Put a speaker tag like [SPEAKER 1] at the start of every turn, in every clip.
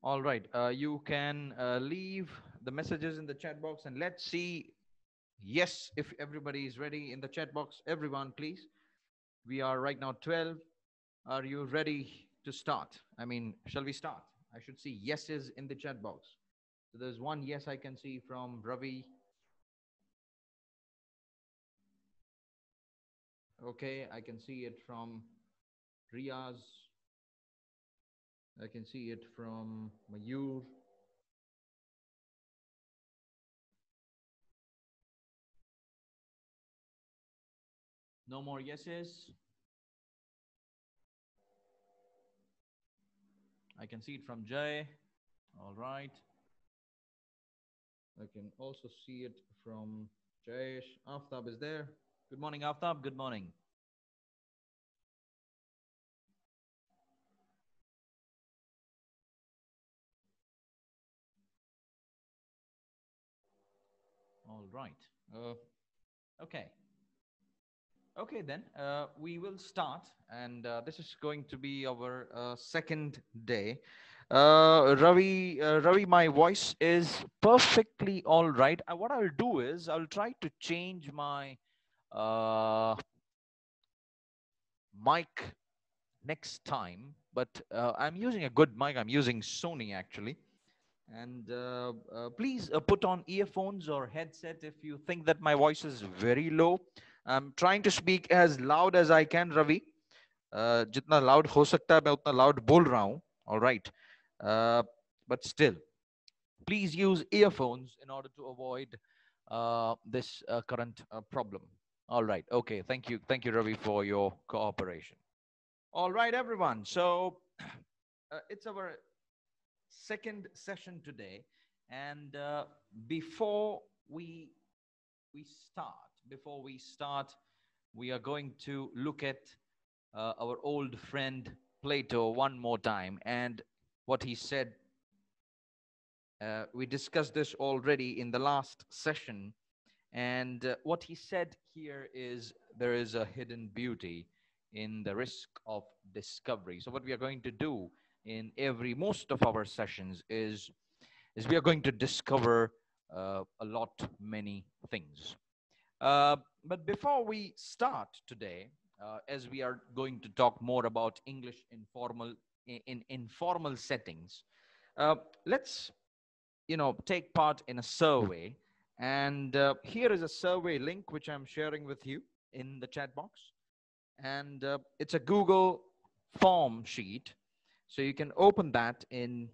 [SPEAKER 1] All right. You can leave the messages in the chat box and let's see. Yes, if everybody is ready in the chat box, everyone, please. We are right now 12. Are you ready to start? I mean, shall we start? I should see yeses in the chat box. So there's one yes I can see from Ravi. Okay, I can see it from Riaz. I can see it from Mayur. No more yeses. I can see it from Jay. All right. I can also see it from Jayesh. Aftab is there. Good morning, Aftab. Good morning. All right. Okay. Okay, then we will start, and this is going to be our second day. Ravi, my voice is perfectly all right. What I'll do is I'll try to change my uh, mic next time, but I'm using a good mic. I'm using Sony actually. And please put on earphones or headset if you think that my voice is very low. I'm trying to speak as loud as I can, Ravi. जितना loud हो सकता है मैं उतना loud बोल रहा हूँ. All right. But still, please use earphones in order to avoid this current problem. All right. Okay. Thank you. Thank you, Ravi, for your cooperation. All right, everyone. So it's our second session today, and before we before we start, we are going to look at our old friend Plato one more time and what he said. We discussed this already in the last session, and what he said here is there is a hidden beauty in the risk of discovery. So what we are going to do in most of our sessions is we are going to discover a lot many things. But before we start today, as we are going to talk more about English in informal settings, let's take part in a survey. And here is a survey link which I'm sharing with you in the chat box. And it's a Google form sheet. So you can open that in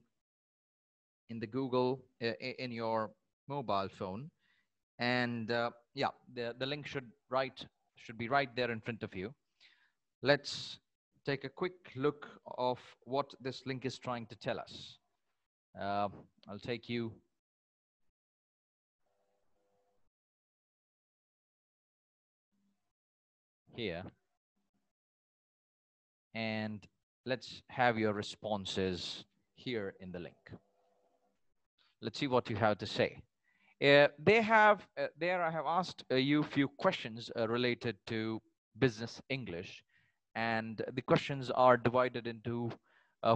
[SPEAKER 1] the Google in your mobile phone. And yeah, the link should be right there in front of you. Let's take a quick look of what this link is trying to tell us. I'll take you here, and let's have your responses here in the link. Let's see what you have to say. There I have asked you a few questions related to business English, and the questions are divided into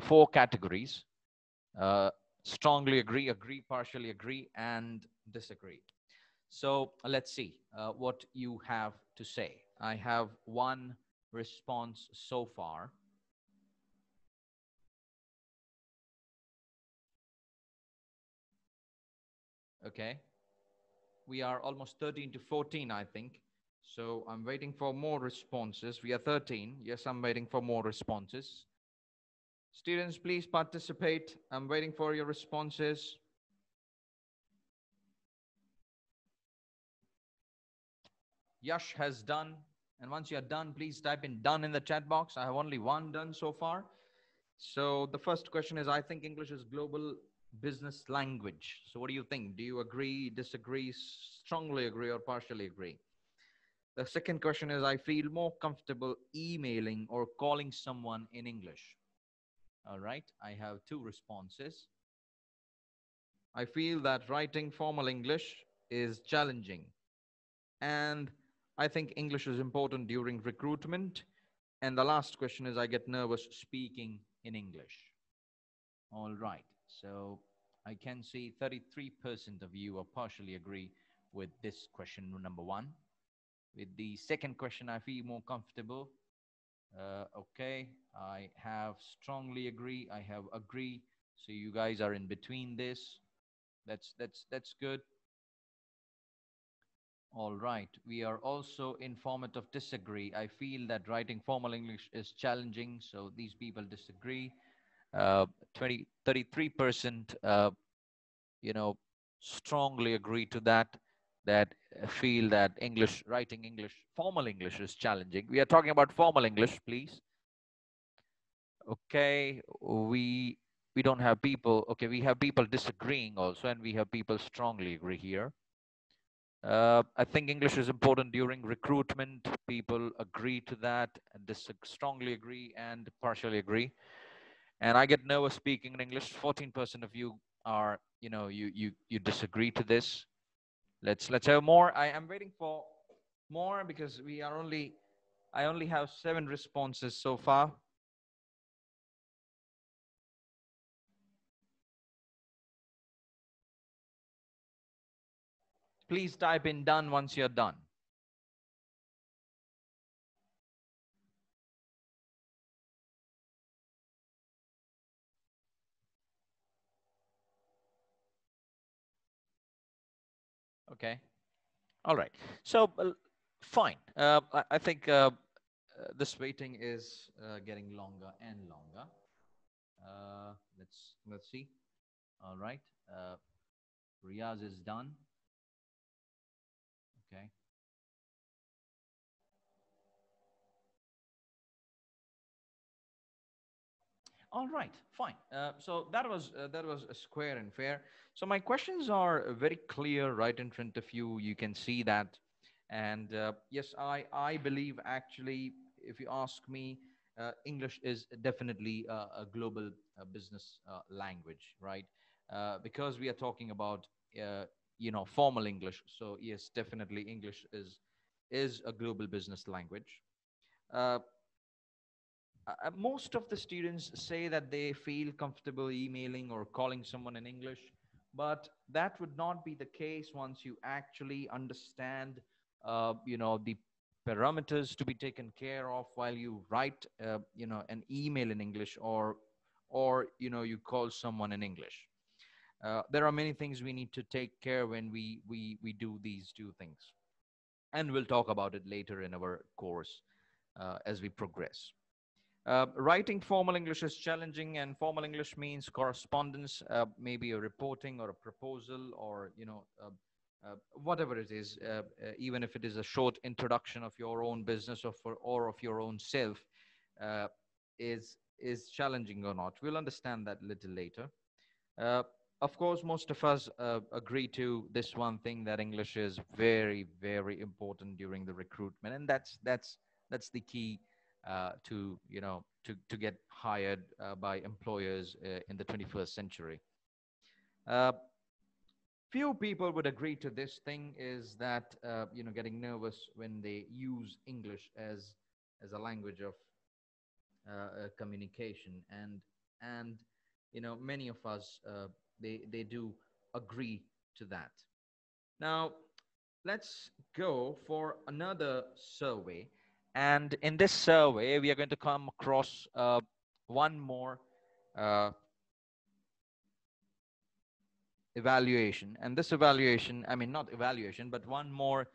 [SPEAKER 1] 4 categories: strongly agree, agree, partially agree, and disagree. So let's see what you have to say. I have one response so far. Okay. We are almost 13 to 14, I think. So I'm waiting for more responses. We are 13. Yes, I'm waiting for more responses. Students, please participate. I'm waiting for your responses. Yash has done. And once you're done, please type in done in the chat box. I have only one done so far. So the first question is, I think English is global business language. So what do you think? Do you agree, disagree, strongly agree, or partially agree? The second question is, I feel more comfortable emailing or calling someone in English. All right, I have 2 responses. I feel that writing formal English is challenging. And I think English is important during recruitment. And the last question is, I get nervous speaking in English. All right. So I can see 33% of you are partially agree with this question number one. With the second question, I feel more comfortable. Okay, I have strongly agree. I have agree. So you guys are in between this. That's good. All right. We are also in format of disagree. I feel that writing formal English is challenging, so these people disagree. 33%, you know, strongly agree to that, that feel that English, writing English, formal English is challenging. We are talking about formal English, please. Okay, we don't have people. Okay, we have people disagreeing also, and we have people strongly agree here. I think English is important during recruitment. People agree to that, and strongly agree and partially agree. And I get nervous speaking in English. 14% of you are, you disagree to this. Let's have more. I am waiting for more because I only have 7 responses so far. Please type in done once you're done. Okay. All right. So fine. I think this waiting is getting longer and longer. Let's see. All right. Riaz is done. Okay. All right, fine. So that was square and fair. So my questions are very clear right in front of you. You can see that, and yes, I believe actually, if you ask me, English is definitely a global business language, right? Because we are talking about formal English. So yes, definitely English is a global business language. Uh, Most of the students say that they feel comfortable emailing or calling someone in English, but that would not be the case once you actually understand, the parameters to be taken care of while you write, an email in English, or you call someone in English. There are many things we need to take care when we do these two things, and we'll talk about it later in our course as we progress. Writing formal English is challenging, and formal English means correspondence, maybe a reporting or a proposal, or whatever it is. Even if it is a short introduction of your own business, or of your own self, uh, is challenging or not. We'll understand that a little later. Uh, of course, most of us agree to this one thing, that English is very, very important during the recruitment, and that's the key to get hired by employers in the 21st century. Uh, Few people would agree to this thing, is that getting nervous when they use English as a language of communication, and many of us they do agree to that. Now let's go for another survey, and in this survey we are going to come across one more uh, evaluation. And this evaluation, I mean, not evaluation, but one more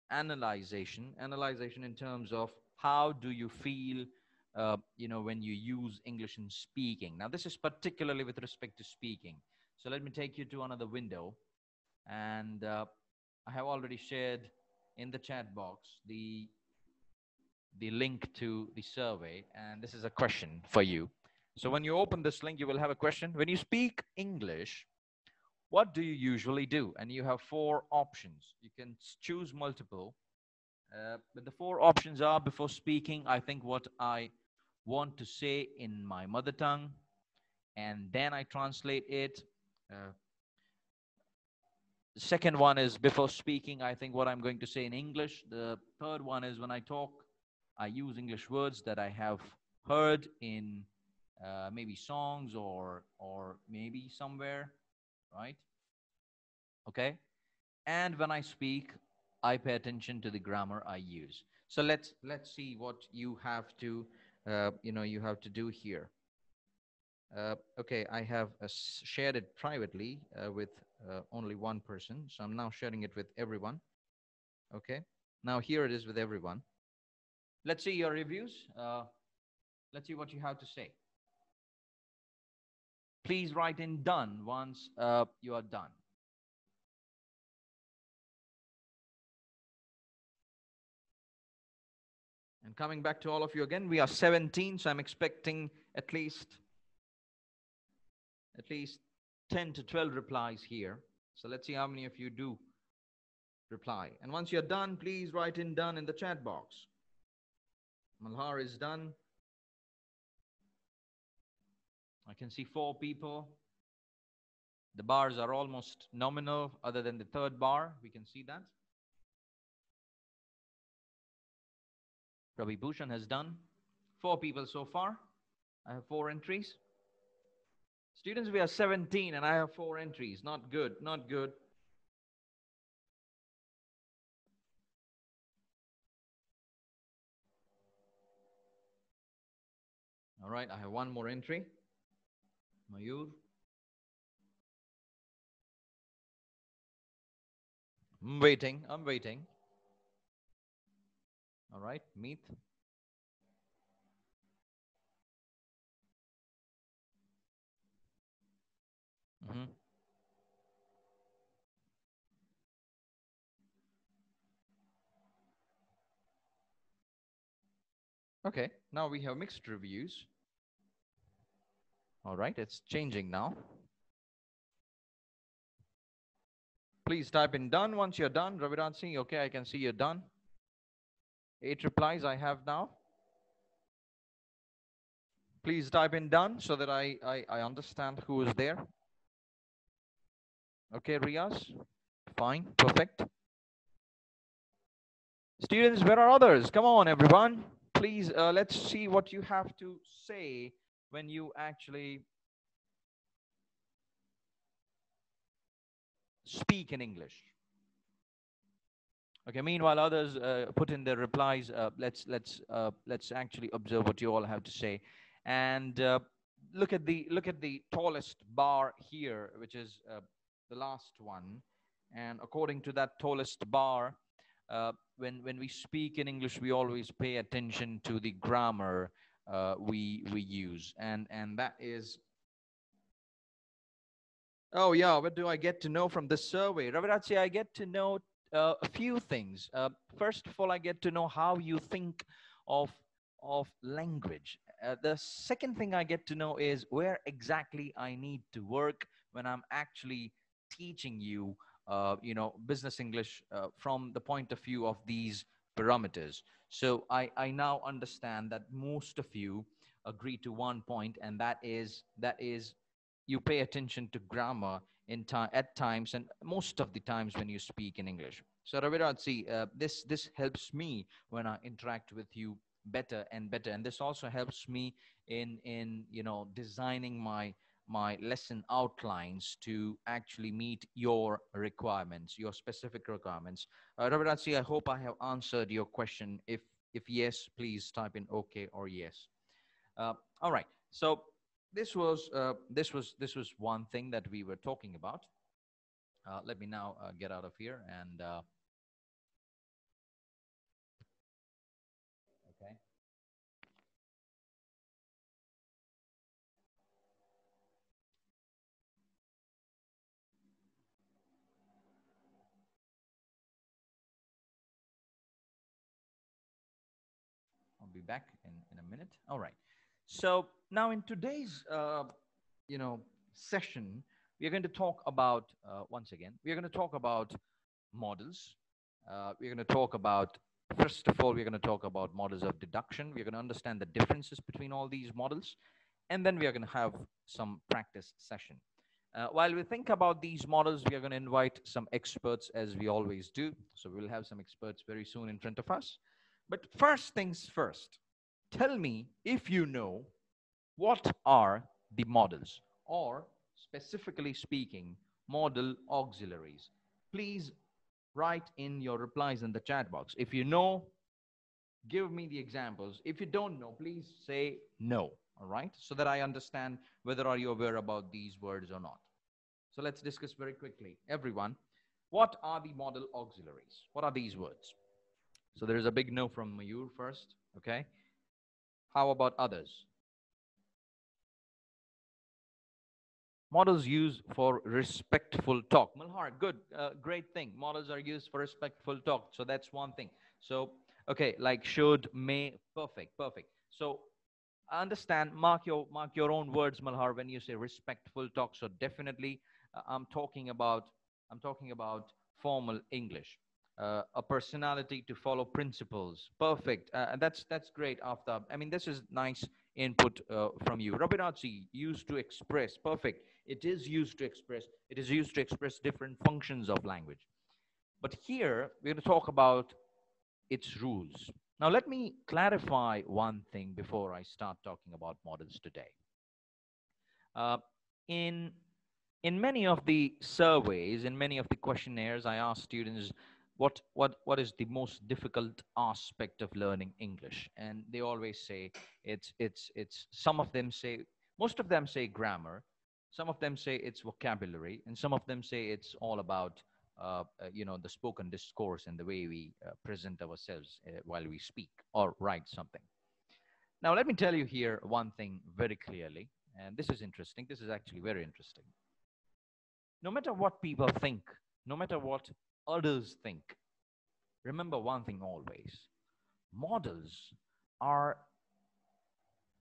[SPEAKER 1] analyzation in terms of how do you feel when you use English in speaking. Now this is particularly with respect to speaking. So let me take you to another window, and I have already shared in the chat box the link to the survey, and this is a question for you. So when you open this link, you will have a question. When you speak English, what do you usually do? And you have 4 options. You can choose multiple, but the 4 options are: before speaking, I think what I want to say in my mother tongue, and then I translate it. Uh, the second one is: before speaking, I think what I'm going to say in English. The third one is: when I talk, I use English words that I have heard in maybe songs or maybe somewhere, right? Okay. And when I speak, I pay attention to the grammar I use. So let's see what you have to you have to do here. Okay, I have shared it privately with only one person, so I'm now sharing it with everyone. Okay, now here it is with everyone. Let's see your reviews. Let's see what you have to say. Please write in done once you are done. And coming back to all of you again, we are 17, so I'm expecting at least 10 to 12 replies here. So let's see how many of you do reply. And once you're done, please write in done in the chat box. Malhar is done. I can see 4 people. The bars are almost nominal other than the third bar. We can see that. Ravi Bhushan has done. 4 people so far. I have 4 entries. Students, we are 17 and I have 4 entries. Not good, not good. All right, I have 1 more entry. Mayur. I'm waiting. All right, Meet. Mm-hmm. Okay, now we have mixed reviews. All right, it's changing now. Please type in done once you're done. Raviraj Singh, okay, I can see you're done. 8 replies I have now. Please type in done so that I understand who is there. Okay, Riaz. Fine, perfect. Students, where are others? Come on, everyone. Please, let's see what you have to say when you actually speak in English. Okay, meanwhile, others put in their replies. Let's actually observe what you all have to say. And look at the tallest bar here, which is the last one. And according to that tallest bar, when we speak in English, we always pay attention to the grammar we use, and that is. Oh yeah, what do I get to know from this survey? Raviraj, I get to know a few things. First of all, I get to know how you think of language. The second thing I get to know is where exactly I need to work when I'm actually teaching you, business English from the point of view of these parameters. So I now understand that most of you agree to one point, and that is you pay attention to grammar at times and most of the times when you speak in English. So Raviraj, see, this helps me when I interact with you better and better, and this also helps me in designing my lesson outlines to actually meet your requirements, your specific requirements. Raviraj, see, I hope I have answered your question. If yes, please type in okay or yes. All right. So this was one thing that we were talking about. Let me now get out of here and okay. I'll be back in a minute. All right. So now in today's you know session, we are going to talk about once again. We are going to talk about models. We're going to talk about first of all, we're going to talk about models of deduction. We're going to understand the differences between all these models, and then we are going to have some practice session. While we think about these models, we are going to invite some experts as we always do. So we'll have some experts very soon in front of us. But first things first, tell me if you know What are the models? Or specifically speaking, modal auxiliaries? Please write in your replies in the chat box. If you know, give me the examples. If you don't know, please say no, all right? So that I understand whether are you aware about these words or not. So let's discuss very quickly. Everyone, what are the modal auxiliaries? What are these words? So there is a big no from Mayur first, okay? How about others? Models used for respectful talk. Malhar, good, great thing. Models are used for respectful talk. So that's one thing. So, okay, like should, may, perfect, perfect. So understand, mark your own words, Malhar, when you say respectful talk. So definitely, I'm talking about formal English. A personality to follow principles. Perfect. And that's great, Aftab. I mean, this is nice input from you. Rabinatji, used to express. Perfect. It is used to express. It is used to express different functions of language. But here we're going to talk about its rules. Now, let me clarify one thing before I start talking about models today. Uh, in in many of the surveys, in many of the questionnaires, I ask students what is the most difficult aspect of learning English, and they always say it's. Some of them say, most of them say grammar, some of them say it's vocabulary, and some of them say it's all about the spoken discourse and the way we present ourselves while we speak or write something. Now, let me tell you here one thing very clearly, and this is interesting. This is actually very interesting. No matter what people think, no matter what others think, remember one thing always: models are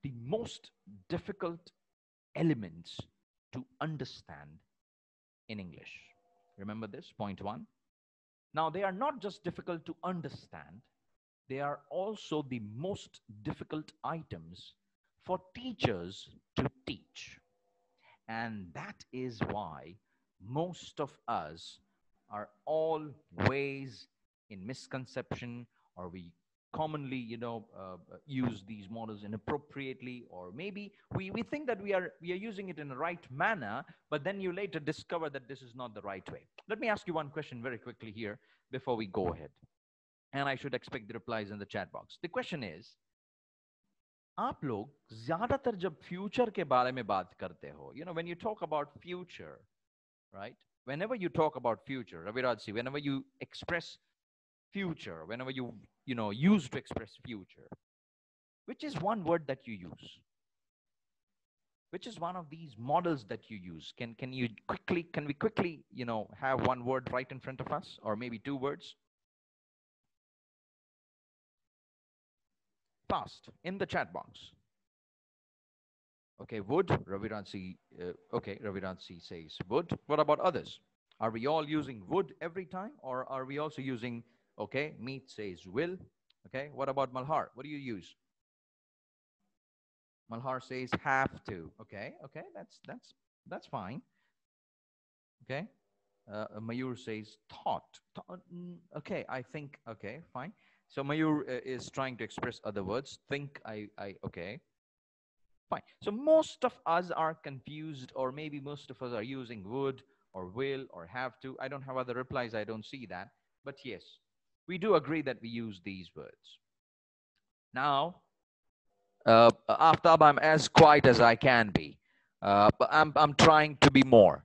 [SPEAKER 1] the most difficult elements to understand in English. Remember this, point one. Now, they are not just difficult to understand, they are also the most difficult items for teachers to teach. And that is why most of us are always in misconception, or we commonly use these models inappropriately, or maybe we think that we are using it in the right manner, but then you later discover that this is not the right way. Let me ask you one question very quickly here before we go ahead, and I should expect the replies in the chat box. The question is, आप लोग ज्यादातर जब future के बारे में बात करते हो, when you talk about future, right? Whenever you talk about future, Raviraj, whenever you express future, whenever you use to express future, which is one word that you use? Which is one of these models that you use? Can we quickly, have one word right in front of us, or maybe two words? Fast in the chat box. Okay, would, Raviransi, okay, Raviransi says would. What about others? Are we all using would every time, or are we also using, okay, Meet says will. Okay, what about Malhar? What do you use? Malhar says have to. Okay, that's fine. Okay, Mayur says thought. Okay, I think, okay, fine. So Mayur is trying to express other words. Think, okay. Fine. So most of us are confused, or maybe most of us are using would or will or have to. I don't have other replies. I don't see that. But yes, we do agree that we use these words. Now, Aftab, I'm as quiet as I can be. But I'm trying to be more.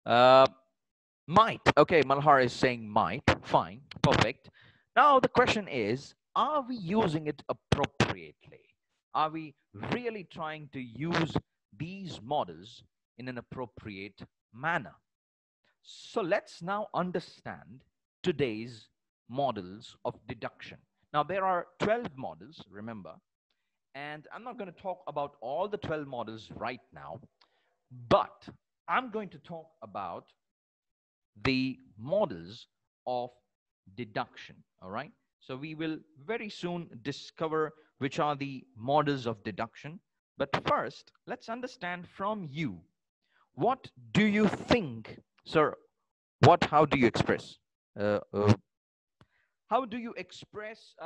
[SPEAKER 1] Might. Okay, Malhar is saying might. Fine. Perfect. Now the question is, are we using it appropriately? Are we really trying to use these models in an appropriate manner? So let's now understand today's models of deduction. Now there are 12 models, remember, and I'm not going to talk about all the 12 models right now, but I'm going to talk about the models of deduction. All right. So we will very soon discover which are the models of deduction. But first, let's understand from you, what do you think, sir? How do you express? How do you express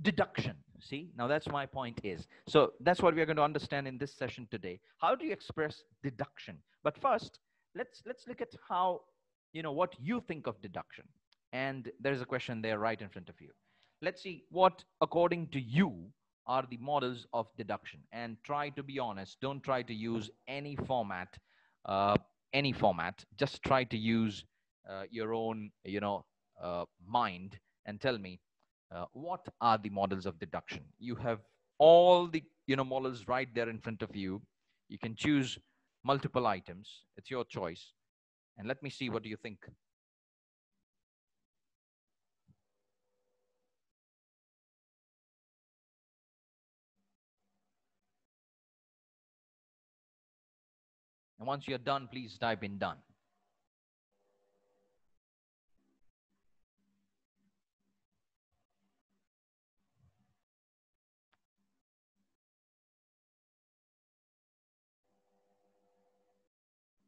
[SPEAKER 1] deduction. See, now that's my point is. So that's what we are going to understand in this session today. How do you express deduction? But first, let's look at how, what you think of deduction. And there's a question there right in front of you. Let's see what, according to you, are the models of deduction. And try to be honest. Don't try to use any format. Uh, any format. Just try to use your own, mind, and tell me what are the models of deduction. You have all the models right there in front of you. You can choose multiple items. It's your choice. And let me see, what do you think? And once you're done, please type in done.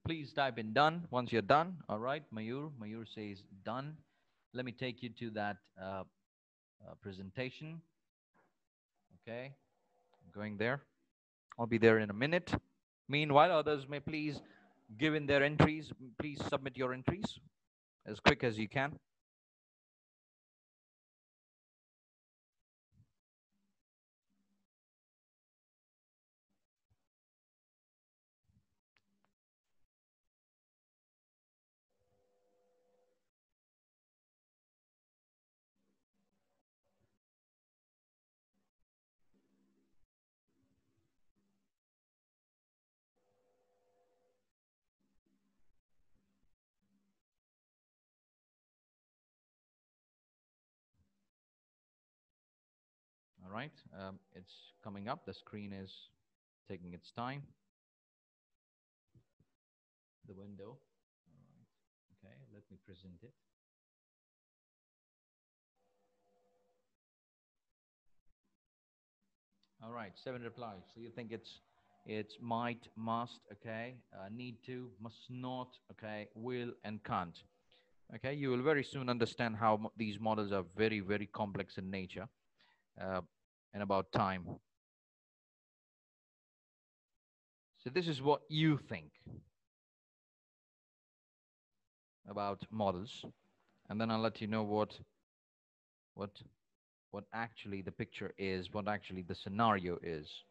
[SPEAKER 1] Please type in done once you're done. All right, Mayur says done. Let me take you to that presentation. Okay, I'm going there. I'll be there in a minute. Meanwhile, others may please give in their entries. Please submit your entries as quick as you can. All right, it's coming up. The screen is taking its time. The window. All right. Okay, let me present it. All right, 7 replies. So you think it's might, must, okay, need to, must not, okay, will, and can't. Okay, you will very soon understand how these models are very, very complex in nature, uh, and about time. So this is what you think about models, and then I'll let you know what what actually the picture is, what actually the scenario is.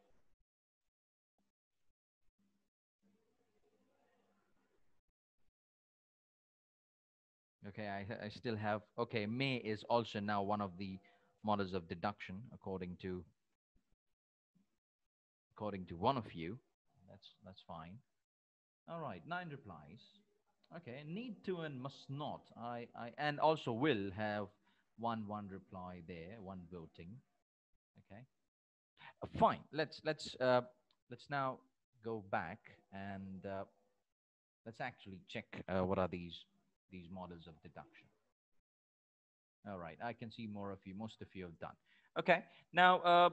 [SPEAKER 1] Okay, I still have, okay, may is also now one of the models of deduction according to one of you. That's fine. All right, 9 replies. Okay, need to and must not. I and also will have one reply there, one voting. Okay, fine. Let's now go back and let's actually check what are these models of deduction. All right, I can see more of you. Most of you have done. Okay, now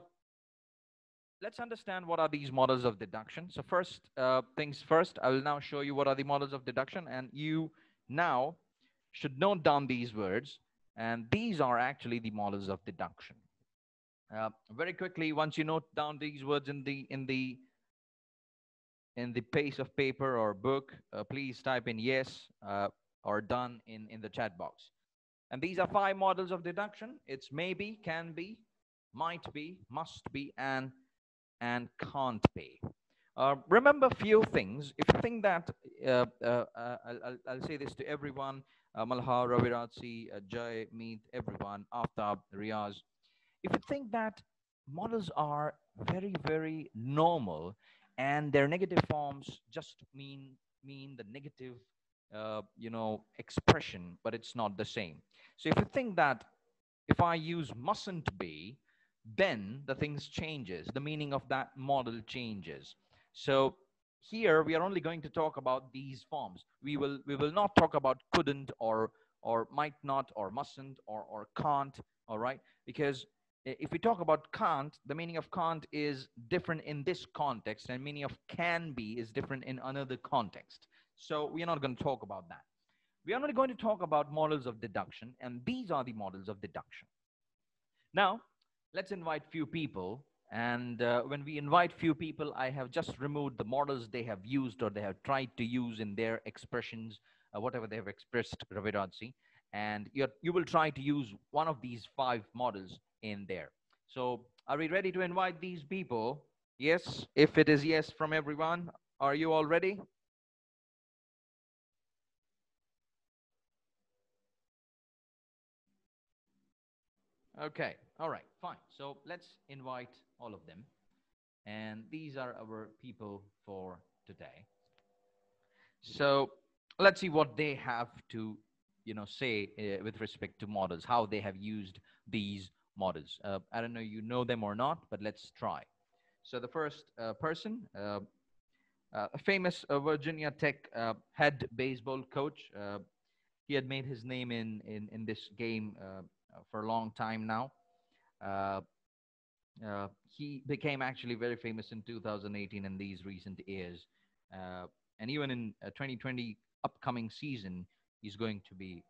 [SPEAKER 1] let's understand what are these models of deduction. So first things first, I will now show you what are the models of deduction, and you now should note down these words, and these are actually the models of deduction. Very quickly, once you note down these words in the piece of paper or book, please type in yes or done in the chat box. And these are 5 models of deduction. It's maybe, can be, might be, must be, and can't be. Remember a few things. If you think that, I'll say this to everyone, Malha, Raviratsi, Jay, Meet, everyone, Aftab, Riaz. If you think that models are very, very normal and their negative forms just mean the negative, expression, but it's not the same. So if you think that if I use mustn't be, then the things changes. The meaning of that model changes. So here we are only going to talk about these forms. We will not talk about couldn't or might not or mustn't or can't. All right, because if we talk about can't, the meaning of can't is different in this context, and meaning of can be is different in another context. So we are not going to talk about that. We are only going to talk about models of deduction, and these are the models of deduction. Now, let's invite few people. And when we invite few people, I have just removed the models they have used or they have tried to use in their expressions, whatever they have expressed, Ravirajji. And you will try to use one of these five models in there. So are we ready to invite these people? Yes. If it is yes from everyone, are you all ready? Okay. All right. Fine. So let's invite all of them. And these are our people for today. So let's see what they have to, say with respect to models, how they have used these models. I don't know you know them or not, but let's try. So the first person, a famous Virginia Tech head baseball coach. He had made his name in this game for a long time now. Uh, he became actually very famous in 2018 in these recent years. And even in 2020 upcoming season, he's going to be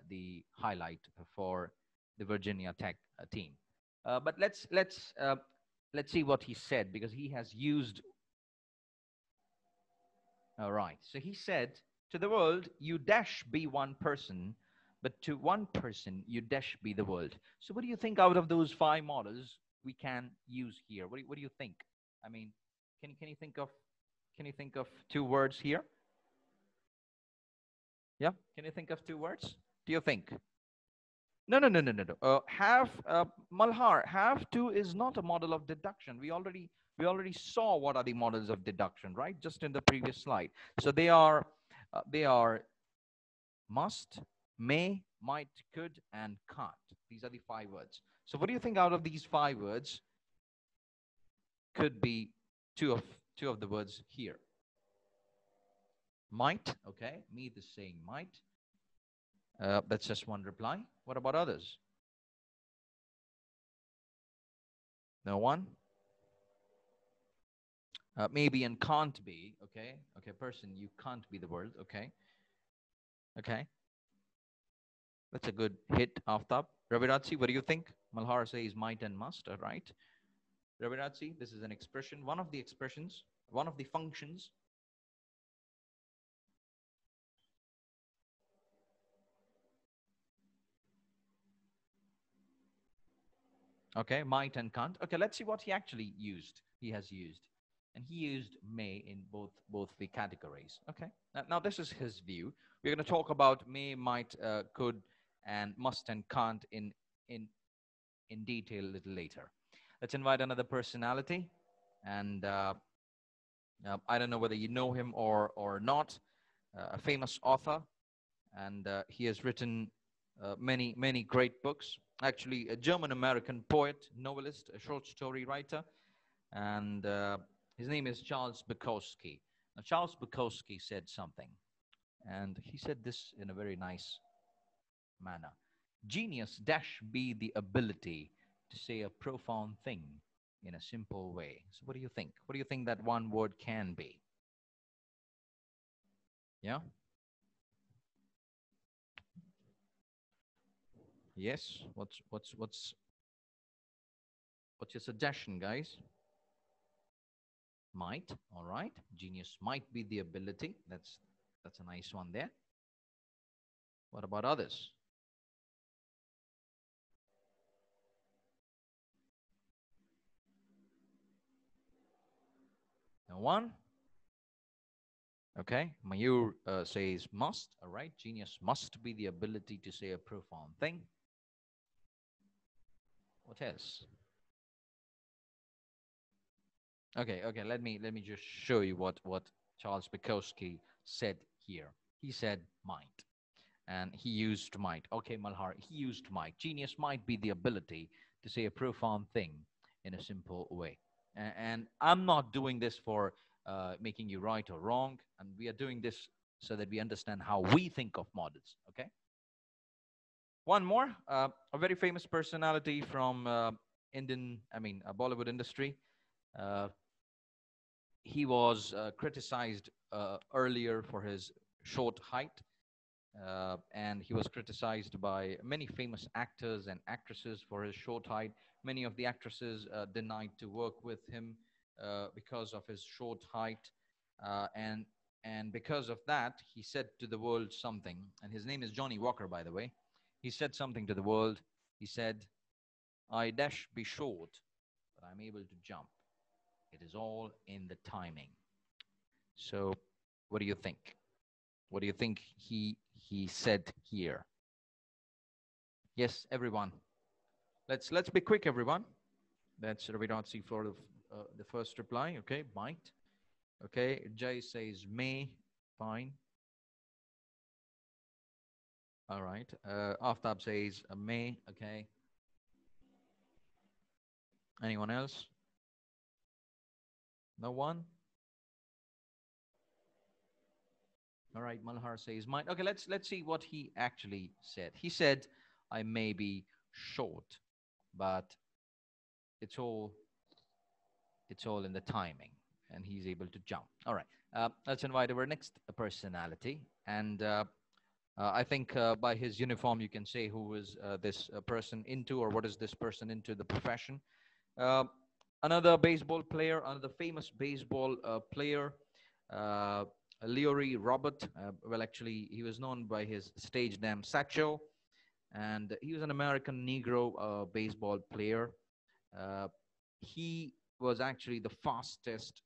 [SPEAKER 1] the highlight for the Virginia Tech team. But let's see what he said because he has used. All right. So he said, to the world, you dash be one person, but to one person, you dash be the world. So what do you think out of those five models we can use here? What do you think? I mean, can you think of two words here? Yeah. Can you think of two words? Do you think? No, no, no, no, no, no. Malhar, have to is not a model of deduction. We already saw what are the models of deduction, right? Just in the previous slide. So they are must, may, might, could, and can't. These are the five words. So what do you think out of these five words could be two of the words here? Might, okay. Meet is saying might. That's just one reply. What about others? No one? Maybe and can't be, okay? Okay, person, you can't be the word, okay? Okay. That's a good hit, Aftab. Raviratsi, what do you think? Malhar says might and must, all right? Raviratsi, this is an expression, one of the expressions, one of the functions. Okay, might and can't. Okay, let's see what he actually used. He has used. And he used may in both the categories. Okay. Now this is his view. We're going to talk about may, might, could, and must and can't in in detail a little later. Let's invite another personality. And I don't know whether you know him or not. A famous author, and he has written many great books. Actually, a German-American poet, novelist, a short story writer, and his name is Charles Bukowski. Now, Charles Bukowski said something, and he said this in a very nice manner. Genius dash be the ability to say a profound thing in a simple way. So what do you think? What do you think that one word can be? Yeah? Yes? What's your suggestion, guys? Might, all right. Genius might be the ability. That's a nice one there. What about others? No one? Okay. Mayur says must, all right. Genius must be the ability to say a profound thing. What else? Okay. Let me just show you what Charles Bukowski said here. He said might, and he used might. Okay, Malhar, he used might. Genius might be the ability to say a profound thing in a simple way. And I'm not doing this for making you right or wrong, and we are doing this so that we understand how we think of models. Okay. One more, a very famous personality from Bollywood industry. Uh, he was criticized earlier for his short height. and he was criticized by many famous actors and actresses for his short height. Many of the actresses denied to work with him because of his short height, and because of that, he said to the world something. And his name is Johnny Walker, by the way. He said something to the world. He said, "I dash be short, but I'm able to jump. It is all in the timing." So, what do you think? What do you think he said here? Yes, everyone. Let's be quick, everyone. That's Raviratsi for the first reply. Okay, might. Okay, Jay says may. Fine. All right. Aftab says may. Okay. Anyone else? No one. All right. Malhar says might. Okay. Let's see what he actually said. He said, "I may be short, but it's all in the timing," and he's able to jump. All right. Let's invite our next personality. And I think by his uniform, you can say who is this person into, or what is this person into the profession. Uh, Another baseball player, another famous baseball player, uh, Leory Robert. Well, actually, he was known by his stage name Satchel, and he was an American Negro baseball player. Uh, he was actually the fastest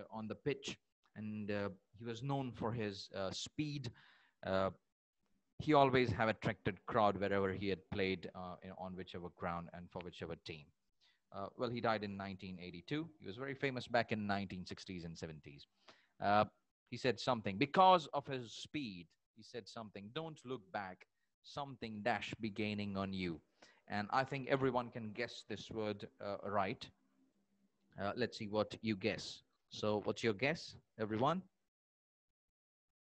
[SPEAKER 1] on the pitch, and he was known for his speed. Uh, he always have attracted crowd wherever he had played on whichever ground and for whichever team. Well, he died in 1982. He was very famous back in 1960s and 70s. Uh, he said something because of his speed. He said something. Don't look back. Something dash be gaining on you. And I think everyone can guess this word right. Let's see what you guess. So, what's your guess, everyone?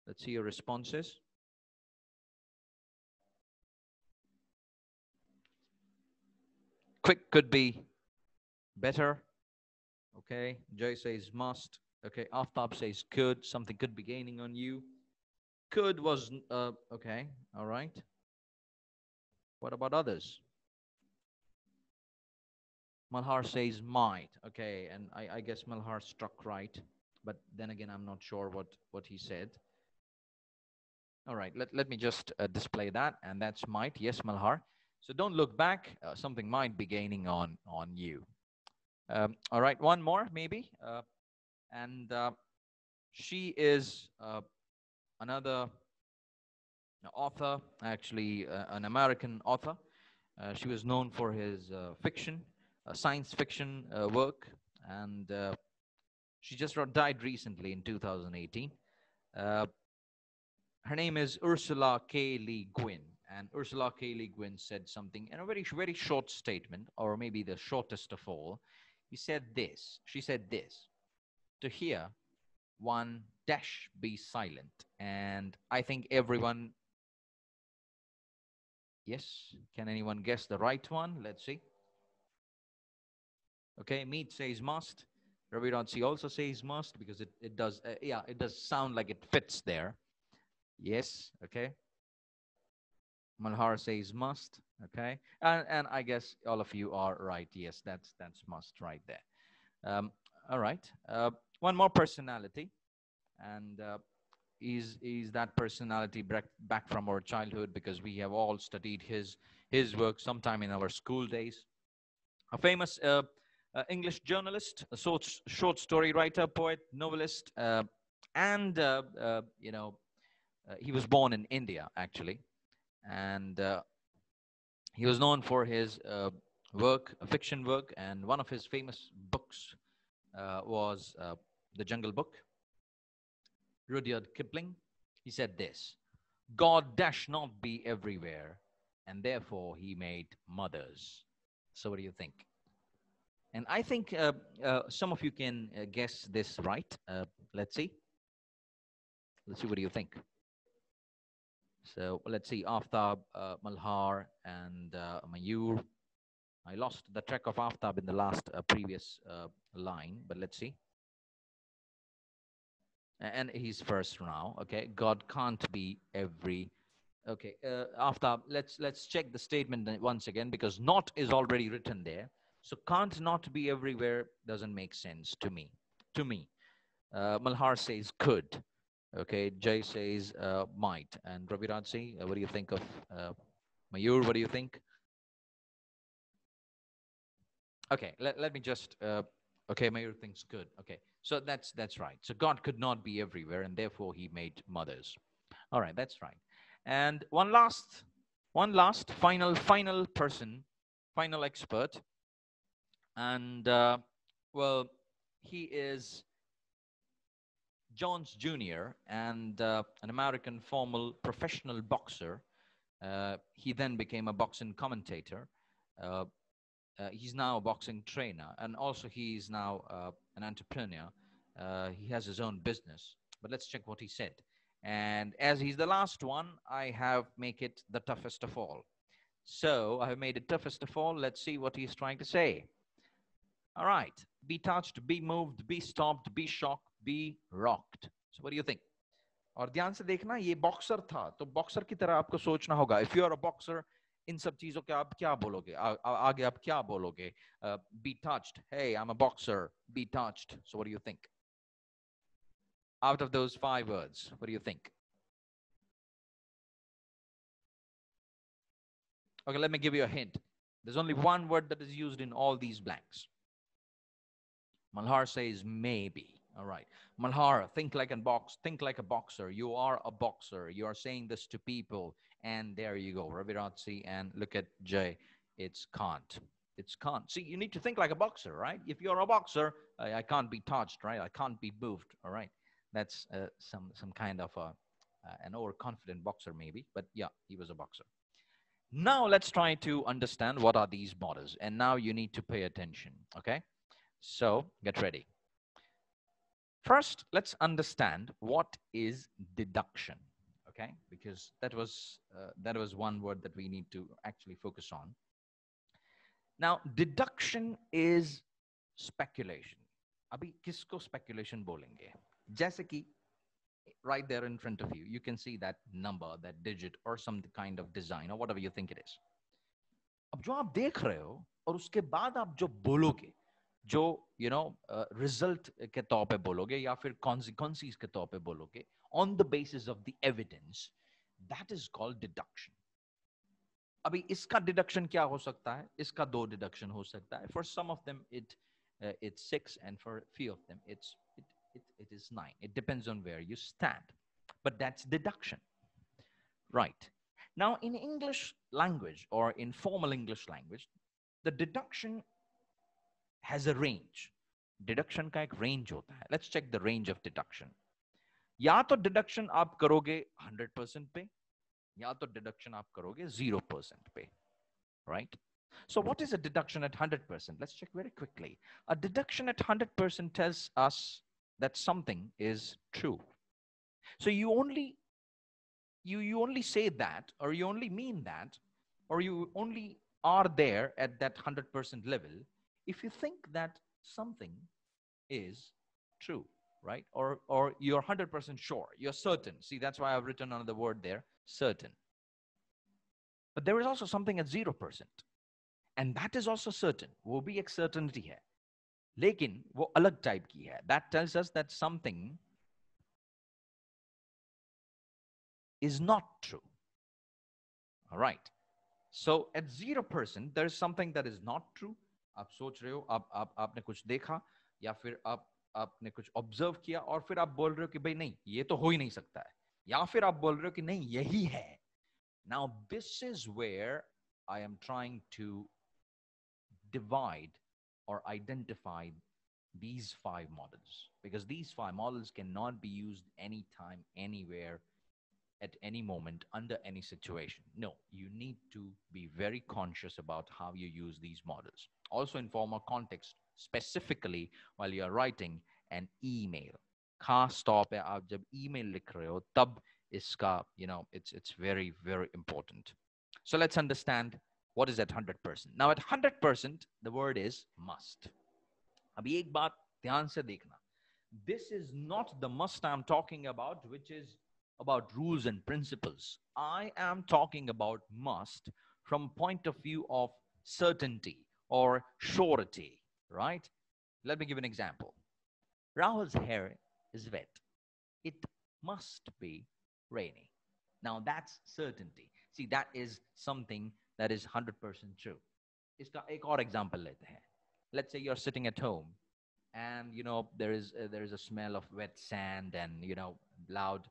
[SPEAKER 1] Let's see your responses. Quick could be better. Okay. Jay says must. Okay. Aftab says could. Something could be gaining on you. Could was okay. All right. What about others? Malhar says might. Okay, and I guess Malhar struck right, but then again, I'm not sure what he said. All right, let me just display that, and that's might. Yes, Malhar. So don't look back. Something might be gaining on you. All right, one more maybe, and she is another author, actually an American author. She was known for his fiction, science fiction work, and she just died recently in 2018. Uh, Her name is Ursula K. Le Guin, and Ursula K. Le Guin said something in a very short statement, or maybe the shortest of all. He said this. She said this: "To hear one dash be silent," and I think everyone. Yes, can anyone guess the right one? Let's see. Okay, Meet says must. Raviratsi also says must because it does, yeah, it does sound like it fits there. Yes, okay. Malhar says must, okay. And I guess all of you are right. Yes, that's must right there. All right. One more personality, and is that personality back from our childhood because we have all studied his work sometime in our school days. A famous English journalist, a short story writer, poet, novelist, and he was born in India actually, and he was known for his work, fiction work, and one of his famous books was The Jungle Book. Rudyard Kipling. He said this: "God dash not be everywhere, and therefore he made mothers." So, what do you think? And I think some of you can guess this right. Let's see. Let's see. What do you think? So let's see. Aftab, Malhar, and Mayur. I lost the track of Aftab in the last previous line, but let's see. And he's first now. Okay. God can't be everywhere. Okay, Aftab, let's check the statement once again, because not is already written there. So can't not be everywhere doesn't make sense to me. To me, Malhar says could. Okay, Jay says might, and Raviraj, what do you think of Mayur? What do you think? Okay, let me just. Okay, Mayur thinks good. Okay, so that's right. So God could not be everywhere, and therefore He made mothers. All right, that's right. And one last final person, final expert, and well, he is Jones Jr. and an American formal professional boxer. He then became a boxing commentator. Uh, he's now a boxing trainer, and also he's now an entrepreneur. He has his own business. But let's check what he said. And as he's the last one, I have make it the toughest of all. So I have made it toughest of all. Let's see what he's trying to say. All right. Be touched, be moved, be stopped, be shocked, be rocked. So what do you think? और ध्यान से देखना, ये boxer था, तो boxer की तरह आपको सोचना होगा. If you are a boxer, इन सब चीजों के आप क्या बोलोगे? आगे आप क्या बोलोगे? Be touched. Hey, I'm a boxer. Be touched. So what do you think? Out of those 5 words, what do you think? Okay, let me give you a hint. There's only one word that is used in all these blanks. Malhar says maybe. All right. Malhar, think like a boxer. You are a boxer. You are saying this to people. And there you go. Raviratsi, and look at Jay. It's can't. It's can't. See, you need to think like a boxer, right? If you're a boxer, I can't be touched, right? I can't be moved. All right. That's some kind of an overconfident boxer, maybe. But yeah, he was a boxer. Now let's try to understand what are these models. And now you need to pay attention. Okay. So get ready. First, let's understand what is deduction, okay? Because that was one word that we need to actually focus on. Now, deduction is speculation. अभी किसको speculation बोलेंगे? जैसे कि right there in front of you, you can see that number, that digit, or some kind of design, or whatever you think it is. अब जो आप देख रहे हो और उसके बाद आप जो बोलोगे, जो रिजल्ट के तौर पे बोलोगे या फिर कॉन्सिक्वेंसेस के तौर पे बोलोगे, on the basis of the evidence, that is called deduction. अभी इसका डिडक्शन क्या हो सकता है? इसका 2 डिडक्शन हो सकता है. For some of them it's 6, and for few of them it is 9. It depends on where you stand, but that's deduction, right? Now, in English language, or in formal English language, the deduction has a range. Deduction का एक range होता है. Let's check the range of deduction. या तो deduction आप करोगे 100% पे, या तो डिडक्शन आप करोगे 0% पे, right? So what is a deduction at 100%? Let's check very quickly. A deduction at 100% tells us that something is true. So you only say that, or you only mean that, or you only are there at that 100% level if you think that something is true, right? Or you're 100% sure, you're certain. See, that's why I've written another word there, certain. But there is also something at 0%, and that is also certain. वो भी एक certainty है, लेकिन वो अलग type की है. That tells us that something is not true. All right. So at 0%, there is something that is not true. आप सोच रहे हो, आपने कुछ देखा, या फिर आपने कुछ ऑब्जर्व किया, और फिर आप बोल रहे हो कि भाई नहीं, ये तो हो ही नहीं सकता है, या फिर आप बोल रहे हो कि नहीं, यही है. Now this is where I am trying to divide or identify these 5 models, because these 5 models cannot be used anytime, anywhere, at any moment, under any situation. No, you need to be very conscious about how you use these models. Also in formal context, specifically while you're writing an email. खास तौर पे आप जब email लिख रहे हो, तब इसका, it's very, very important. So let's understand what is at 100%. Now at 100%, the word is must. अभी एक बात ध्यान से देखना. This is not the must I'm talking about, which is about rules and principles. I am talking about must from point of view of certainty or surety, right? Let me give an example. Rahul's hair is wet. It must be rainy. Now that's certainty. See, that is something that is 100% true. इसका एक और example लेते हैं. Let's say you're sitting at home and there is a smell of wet sand and loud,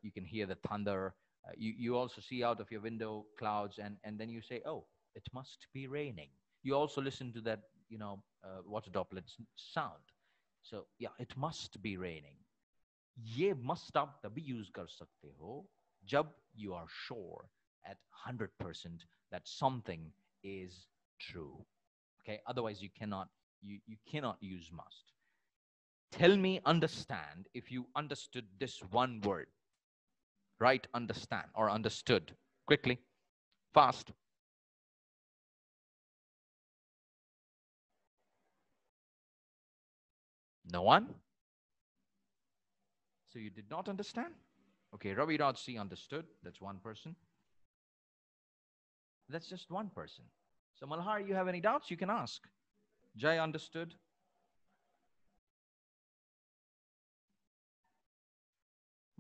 [SPEAKER 1] you can hear the thunder. You also see out of your window clouds, and then you say, oh, it must be raining. You also listen to that water droplets sound. So yeah, it must be raining. ये must आप तभी use कर सकते हो जब you are sure at 100% that something is true. Okay, otherwise you cannot use must. Tell me, understand, if you understood this one word. Right? Understand or understood. Quickly. Fast. No one? So you did not understand? Okay, Ravi Raj C understood. That's one person. That's just one person. So Malhar, you have any doubts? You can ask. Jay understood.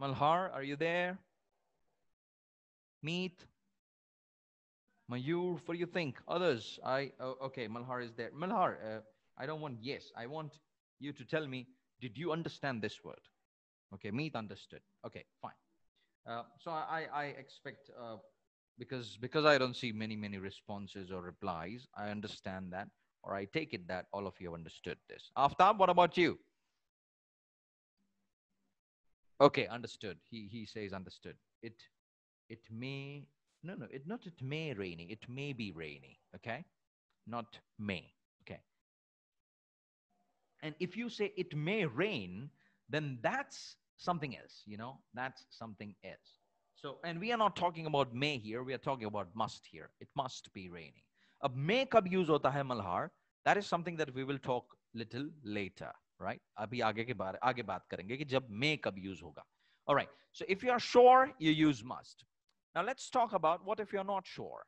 [SPEAKER 1] Malhar, are you there? Meet. Mayur, what do you think? Others, okay, Malhar is there. Malhar, I don't want yes. I want you to tell me, did you understand this word? Okay, Meet understood. Okay, fine. So I expect, because I don't see many responses or replies, I understand that, or I take it that all of you have understood this. Aftab, what about you? Okay, understood. He says understood. It may it may rainy. It may be rainy. Okay, not may. Okay. And if you say it may rain, then that's something else. That's something else. So, and we are not talking about may here. We are talking about must here. It must be raining. Ab may kab use hota hai Malhar? That is something that we will talk little later, right? Abhi aage baat karenge ki jab may kab use hoga. All right. So if you are sure, you use must. Now let's talk about what if you're not sure.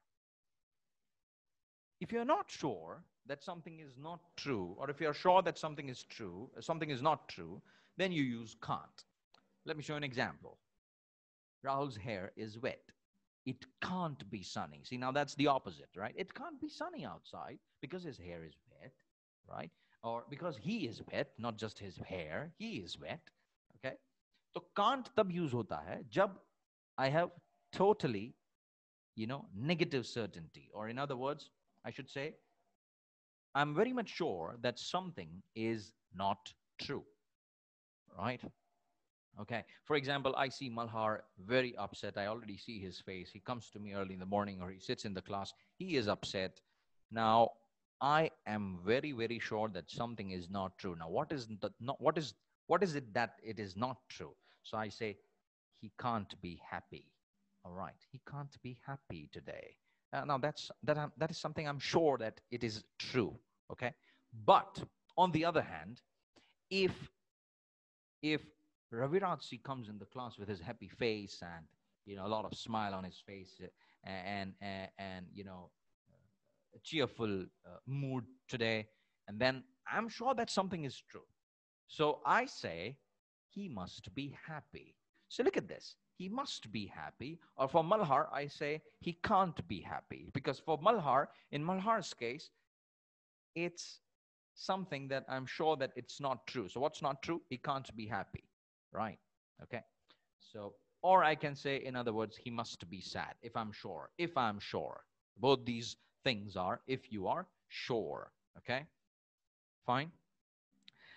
[SPEAKER 1] If you're not sure that something is not true, or if you're sure that something is true, something is not true, then you use can't. Let me show you an example. Rahul's hair is wet. It can't be sunny. See, now that's the opposite, right? It can't be sunny outside because his hair is wet, right? Or because he is wet, not just his hair, he is wet, okay? So can't tab use hota hai jab I have totally, negative certainty. Or in other words, I should say, I'm very much sure that something is not true, right? Okay. For example, I see Malhar very upset. I already see his face. He comes to me early in the morning or he sits in the class. He is upset. Now, I am very sure that something is not true. Now, what is it that it is not true? So I say, he can't be happy. All right. He can't be happy today. Now that is something I'm sure that it is true. Okay. But on the other hand, if Raviraj comes in the class with his happy face and a lot of smile on his face, and a cheerful mood today, and then I'm sure that something is true. So I say he must be happy. So look at this. He must be happy. Or for Malhar, I say he can't be happy. Because for Malhar, in Malhar's case, it's something that I'm sure that it's not true. So what's not true? He can't be happy, right? Okay. So, or I can say, in other words, he must be sad if I'm sure. If I'm sure. Both these things are if you are sure. Okay. Fine.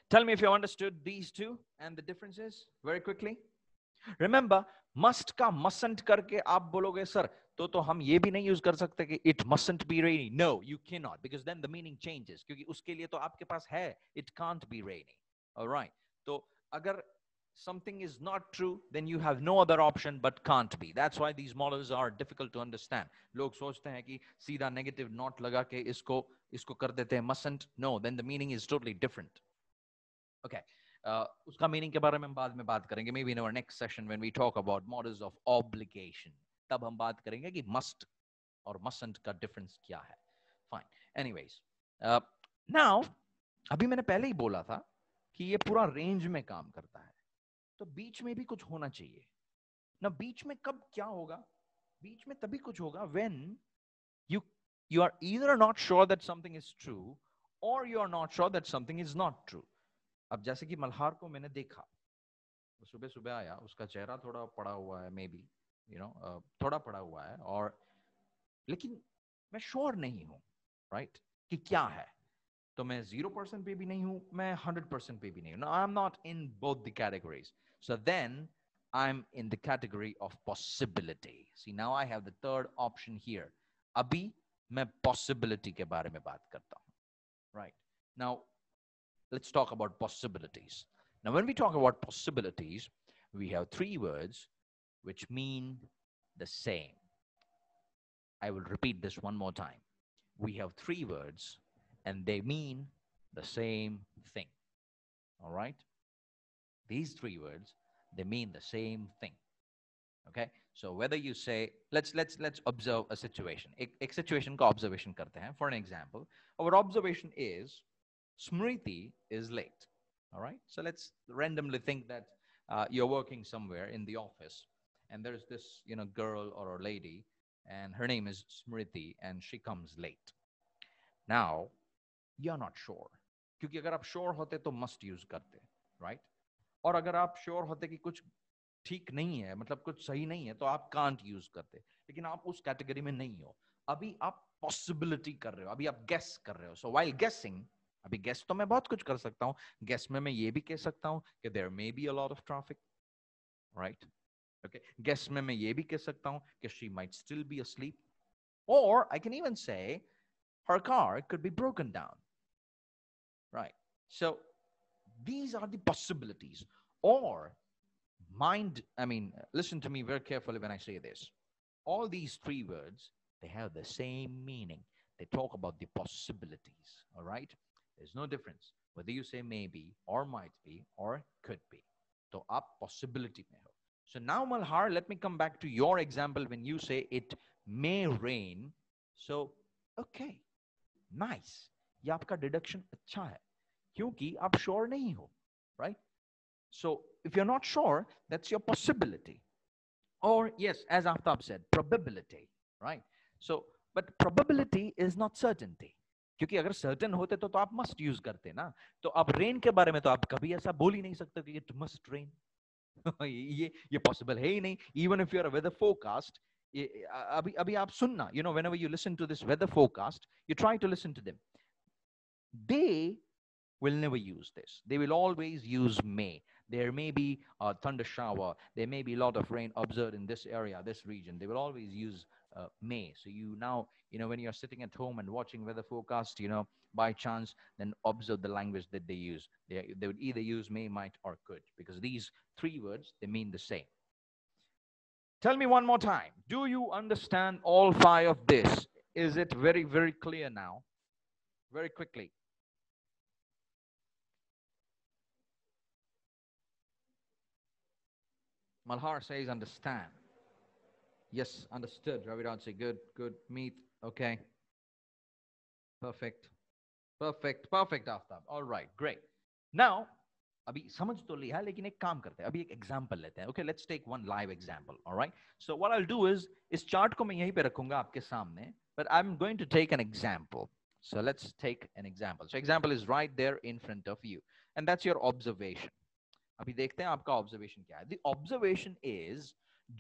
[SPEAKER 1] Tell me if you understood these two and the differences very quickly. Remember, must का mustn't करके आप बोलोगे sir तो हम ये भी नहीं use कर सकते कि it mustn't be rainy. No, you cannot, because then the meaning changes. क्योंकि उसके लिए तो आपके पास है it can't be rainy. All right. तो अगर something is not true, then you have no other option but can't be. That's why these models are difficult to understand. लोग सोचते हैं कि सीधा negative not लगा के इसको कर देते हैं mustn't. No, then the meaning is totally different. Okay. उसका मीनिंग के बारे में हम बाद में बात करेंगे, maybe in our next session when we talk about models of obligation, तब हम बात करेंगे कि मस्ट और मस्टंट का डिफरेंस क्या है. फाइन, एनीवेज, नाउ अभी मैंने पहले ही बोला था कि ये पूरा रेंज में काम करता है, तो बीच में भी कुछ होना चाहिए ना. बीच में कब क्या होगा? बीच में तभी कुछ होगा when you are either not sure that something is true or you are not sure that something is not true. अब जैसे कि मल्हार को मैंने देखा, वो सुबह सुबह आया, उसका चेहरा थोड़ा पड़ा हुआ है, मे बी थोड़ा पड़ा हुआ है, और लेकिन मैं श्योर नहीं हूं, राइट, कि क्या है. तो मैं 0% पे भी नहीं हूं, मैं 100% पे भी नहीं हूं. I am not in both the categories. So then I am in the category of possibility. See, now I have the third option here. अभी मैं पॉसिबिलिटी के बारे में बात करता हूं, right. Now let's talk about possibilities. Now, when we talk about possibilities, we have three words which mean the same. I will repeat this one more time. We have three words and they mean the same thing. All right? These three words, they mean the same thing. Okay? So whether you say, let's observe a situation. एक situation का observation करते हैं. For an example, our observation is Smriti is late. All right? So let's randomly think that you're working somewhere in the office, and there's this girl or a lady, and her name is Smriti, and she comes late. Now, you're not sure. क्योंकि अगर आप sure होते तो must use करते, right? और अगर आप sure होते कि कुछ ठीक नहीं है, मतलब कुछ सही नहीं है, तो आप can't use करते. लेकिन आप उस कैटेगरी में नहीं हो. अभी आप possibility कर रहे हो, अभी आप guess कर रहे हो. So while guessing, अभी guess तो मैं बहुत कुछ कर सकता हूँ. Guess में मैं ये भी कह सकता हूँ कि there may be a lot of traffic, right? Okay. Guess में मैं ये भी कह सकता हूँ कि she might still be asleep. Or I can even say her car could be broken down. Right. So these are the possibilities. Or listen to me very carefully when I say this. All these three words, they have the same meaning. They talk about the possibilities. All right. There's no difference whether you say maybe or might be or could be. So up possibility mein ho. So now Malhar, let me come back to your example when you say it may rain. So okay, nice. ये आपका deduction अच्छा है क्योंकि आप sure नहीं हो, right? So if you're not sure, that's your possibility. Or yes, as Aftab said, probability, right? So but probability is not certainty. क्योंकि अगर सर्टेन होते तो आप मस्ट यूज करते ना. तो आप रेन के बारे में तो आप कभी ऐसा बोल ही नहीं सकते कि इट मस्ट रेन. ये पॉसिबल है ही नहीं. Even if you are a weather forecast, अभी अभी आप सुनना, whenever you listen to this weather forecast, you try to listen to them. They will never use this. They will always use may. There may be a thunder shower. There may be a lot of rain observed in this area, this region. They will always use may. So you now, when you're sitting at home and watching weather forecast, by chance, then observe the language that they use. They would either use may, might, or could, because these three words, they mean the same. Tell me one more time. Do you understand all five of this? Is it very, very clear now? Very quickly. Malhar says understand. Yes, understood. Raviraj say good, good. Meet. Okay. Perfect. Perfect. Perfect, Aftab. All right. Great. Now, अभी समझ तो लिया लेकिन एक काम करते हैं. अभी एक एग्जांपल लेते हैं. Okay, let's take one live example. All right. So what I'll do is इस चार्ट को मैं यहीं पे रखूंगा आपके सामने. But I'm going to take an example. So let's take an example. So example is right there in front of you. And that's your observation. अभी देखते हैं आपका ऑब्जर्वेशन क्या है. The observation is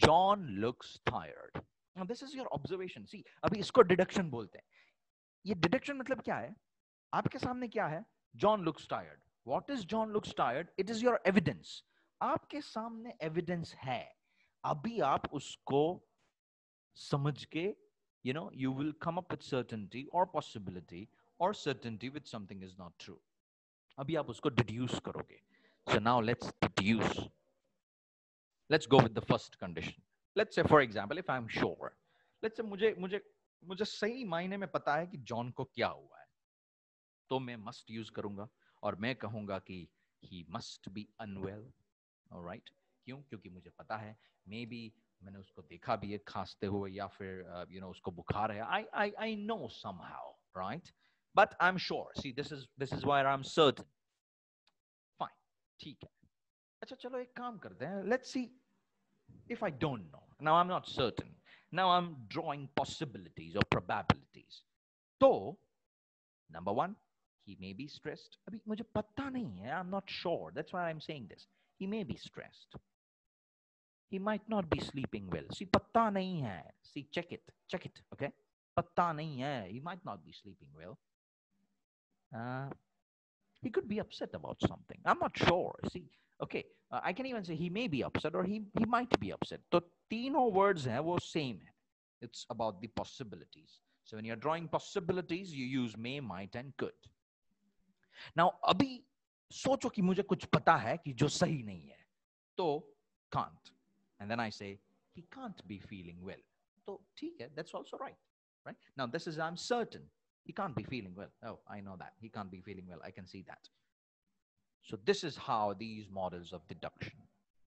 [SPEAKER 1] John looks tired. Now this is your observation. See, अभी इसको deduction बोलते हैं. ये डिडक्शन मतलब क्या है? आपके सामने क्या है? John looks tired. What is John looks tired? It is your evidence. आपके सामने evidence है. अभी आप उसको समझ के, you will come up with certainty or possibility or certainty with something is not true. अभी आप उसको deduce करोगे. So now let's deduce. Let's go with the first condition. Let's say, for example, if I'm sure, let's say मुझे सही मायने में पता है कि जॉन को क्या हुआ है, तो मैं must use करूंगा और मैं कहूंगा कि he must be unwell. All right. क्यों? क्योंकि मुझे पता है मे बी मैंने उसको देखा भी है खांसते हुए या फिर उसको बुखार है. I know somehow, right? But I'm sure. See, this is why I'm certain. Fine. ठीक है. अच्छा चलो एक काम करते हैं. Let's see if I don't know. Now I'm not certain. Now I'm drawing possibilities or probabilities. So, number one, he may be stressed. अभी मुझे पता नहीं है. I'm not sure. That's why I'm saying this. He may be stressed. He might not be sleeping well. See, पता नहीं है. See, check it, okay? पता नहीं है. He might not be sleeping well. Uh, he could be upset about something. I'm not sure. See, okay, I can even say he may be upset or he might be upset. तो तीनों words हैं वो same है. It's about the possibilities. So when you're drawing possibilities, you use may, might, and could. Now, अभी सोचो कि मुझे कुछ पता है कि जो सही नहीं है. तो can't. And then I say, he can't be feeling well. So, ठीक है, that's also right. Right? Now, this is, I'm certain. He can't be feeling well. Oh, I know that. He can't be feeling well. I can see that. So this is how these models of deduction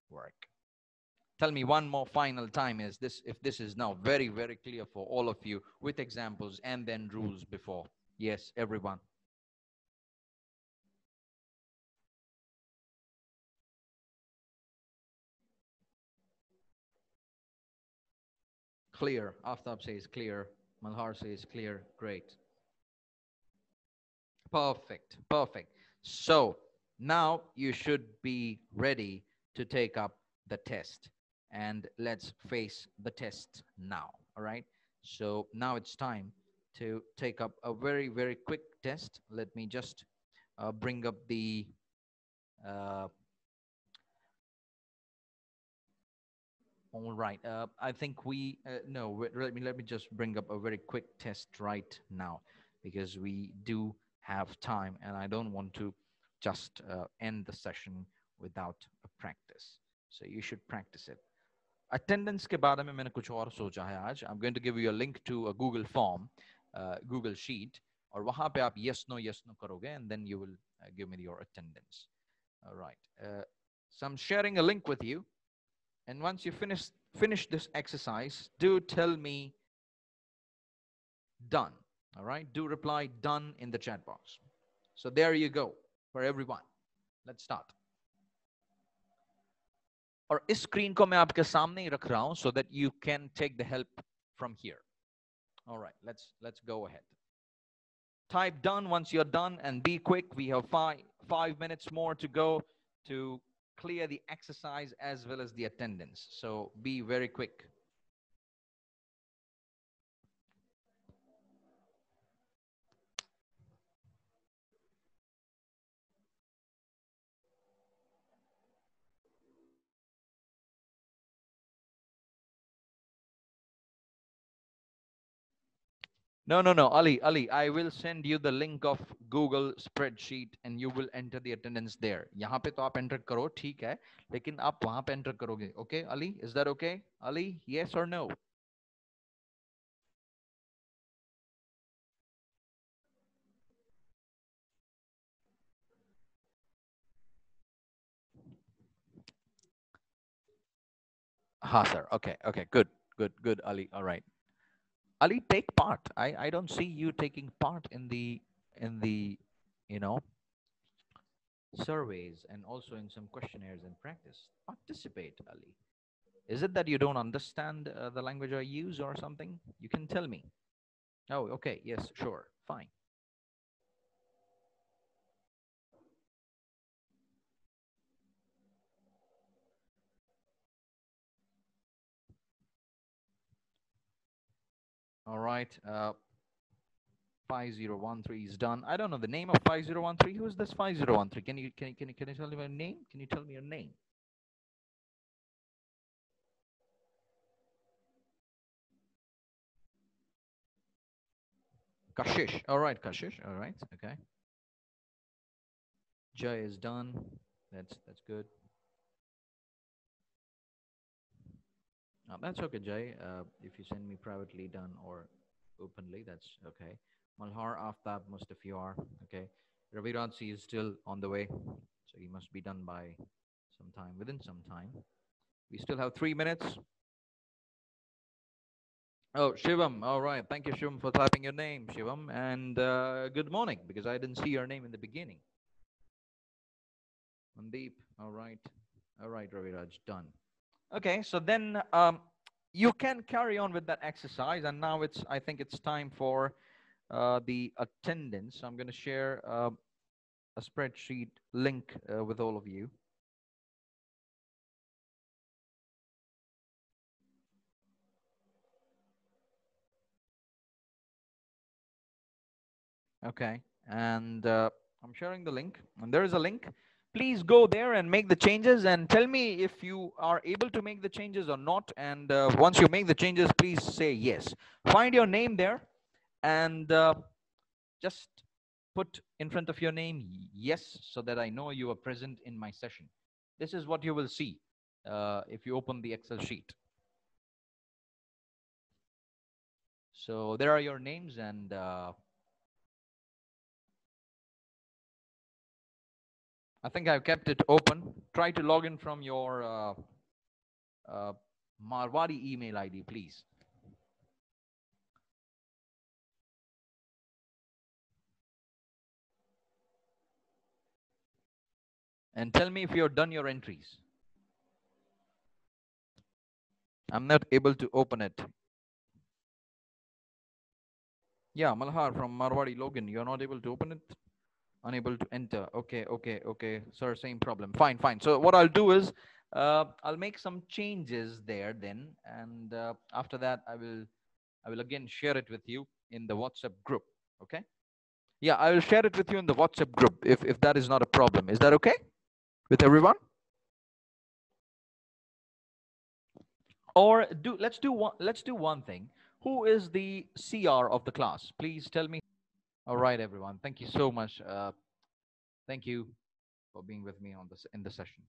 [SPEAKER 1] work. Tell me one more final time is this, if this is now very, very clear for all of you with examples and then rules before. Yes, everyone. Clear. Aftab says clear. Malhar says clear. Great. Perfect. Perfect. So now you should be ready to take up the test. And let's face the test now. All right. So now it's time to take up a very, very quick test. Let me just bring up the all right. I think we no. Let me just bring up a very quick test right now because we do have time, and I don't want to just end the session without a practice. So you should practice it. Attendance के बारे में मैंने कुछ और सोचा है आज. I'm going to give you a link to a Google form, Google sheet, और वहाँ पे आप yes no करोगे, and then you will give me your attendance. All right. So I'm sharing a link with you. And once you finish this exercise, do tell me done. All right. Do reply done in the chat box. So there you go for everyone. Let's start. और इस screen को मैं आपके सामने ही रख रहा हूं so that you can take the help from here. All right. Let's go ahead. Type done once you're done and be quick. We have five minutes more to go to clear the exercise as well as the attendance. So be very quick. No, Ali, I will send you the link of Google spreadsheet and you will enter the attendance there. यहाँ पे तो आप enter करो, ठीक है, लेकिन आप वहाँ पे enter करोगे. Okay, Ali, is that okay? Ali, yes or no? Ha, sir. Okay, good, Ali. All right. Ali, take part. I don't see you taking part in the you know surveys and also in some questionnaires and practice. Participate, Ali. Is it that you don't understand the language I use or something? You can tell me. Oh, okay. Yes, sure. Fine. All right. 5013 is done. I don't know the name of 5013. Who is this 5013? Can you tell me your name? Can you tell me your name? Kashish. All right, Kashish. All right. Okay. Jay is done. That's good. That's okay, Jay. If you send me privately done or openly, that's okay. Malhar, Aftab, most of you are okay. Raviransi is still on the way, so So he must be done by some time, within some time. We still have 3 minutes. Oh, Shivam. All right. Thank you, Shivam, for typing your name, Shivam. And good morning, because I didn't see your name in the beginning. Mandeep. All right. All right, Raviraj. Done. Okay. So then you can carry on with that exercise. And now I think it's time for the attendance. I'm going to share a spreadsheet link with all of you. Okay. And I'm sharing the link. And there is a link. Please go there and make the changes and tell me if you are able to make the changes or not. And once you make the changes, please say yes. Find your name there and just put in front of your name yes, so that I know you are present in my session. This is what you will see if you open the Excel sheet. So there are your names, and I think I've kept it open. Try to log in from your Marwari email ID, please. And tell me if you've done your entries. I'm not able to open it. Yeah, Malhar from Marwari login. You're not able to open it? Unable to enter. Okay. Sir, same problem. Fine. So what I'll do is I'll make some changes there then. And after that, I will again share it with you in the WhatsApp group. Okay? Yeah, I will share it with you in the WhatsApp group if that is not a problem. Is that okay with everyone? Or let's do one thing. Who is the CR of the class? Please tell me. All right, everyone. Thank you so much. Thank you for being with me on this in the session.